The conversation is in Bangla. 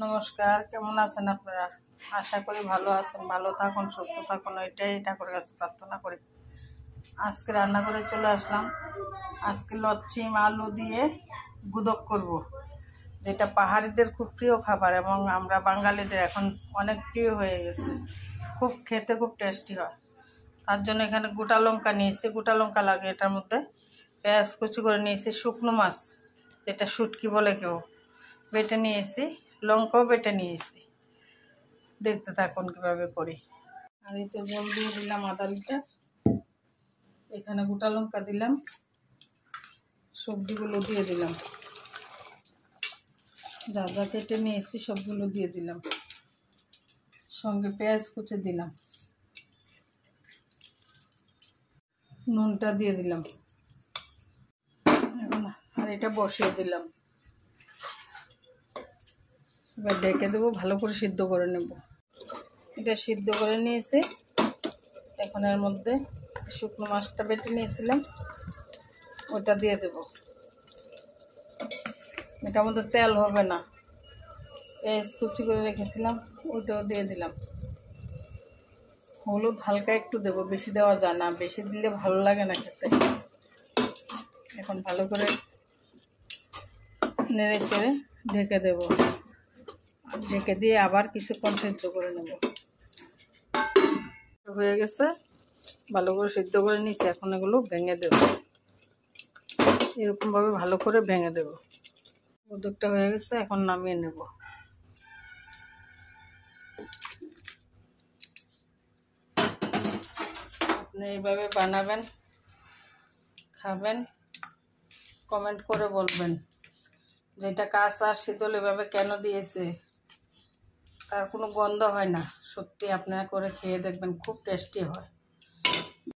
নমস্কার, কেমন আছেন আপনারা? আশা করি ভালো আছেন। ভালো থাকুন, সুস্থ থাকুন, এটাই ঠাকুরের কাছে প্রার্থনা করি। আজকে রান্না করে চলে আসলাম। আজকে লচ্ছিম আলু দিয়ে গুদক করব, যেটা পাহাড়িদের খুব প্রিয় খাবার এবং আমরা বাঙালিদের এখন অনেক প্রিয় হয়ে গেছে। খুব খেতে খুব টেস্টি হয়। তার জন্য এখানে গোটা লঙ্কা নিয়েছি, গোটা লঙ্কা লাগে এটার মধ্যে। পেঁয়াজ কুচি করে নিয়েছি, শুকনো মাছ যেটা শুটকি বলে কেউ, বেটে নিয়েছি, লঙ্কাও বেটে নিয়েছি। দেখতে থাকুন কীভাবে করি। আর এতে জল দিয়ে দিলাম আধা লিটার। এখানে গোটা লঙ্কা দিলাম, সবজিগুলো দিয়ে দিলাম, যা যা কেটে নিয়েছি সবগুলো দিয়ে দিলাম, সঙ্গে পেঁয়াজ কুচি দিলাম, নুনটা দিয়ে দিলাম। আর এটা বসিয়ে দিলাম। এবার ডেকে দেবো, ভালো করে সিদ্ধ করে নেব। এটা সিদ্ধ করে নিয়েছি। এখন এর মধ্যে শুকনো মাছটা বেটে নিয়েছিলাম, ওটা দিয়ে দেব। এটার মধ্যে তেল হবে না। পেঁয়াজ কুচি করে রেখেছিলাম, ওটাও দিয়ে দিলাম। হলুদ হালকা একটু দেবো, বেশি দেওয়া যায় না, বেশি দিলে ভালো লাগে না খেতে। এখন ভালো করে নেড়ে চেড়ে ঢেকে দেব। ঢেকে দিয়ে আবার কিছুক্ষণ সিদ্ধ করে নেব। হয়ে গেছে, ভালো করে সিদ্ধ করে নিয়েছি। এখন এগুলো ভেঙে দেব, এরকমভাবে ভালো করে ভেঙে দেব। মোদকটা হয়ে গেছে, এখন নামিয়ে নেব। আপনি এইভাবে বানাবেন, খাবেন, কমেন্ট করে বলবেন যেটা কাঁচা শীতল এভাবে কেন দিয়েছে। তার কোনো গন্ধ হয় না। সত্যি আপনারা করে খেয়ে দেখবেন, খুব টেস্টি হয়।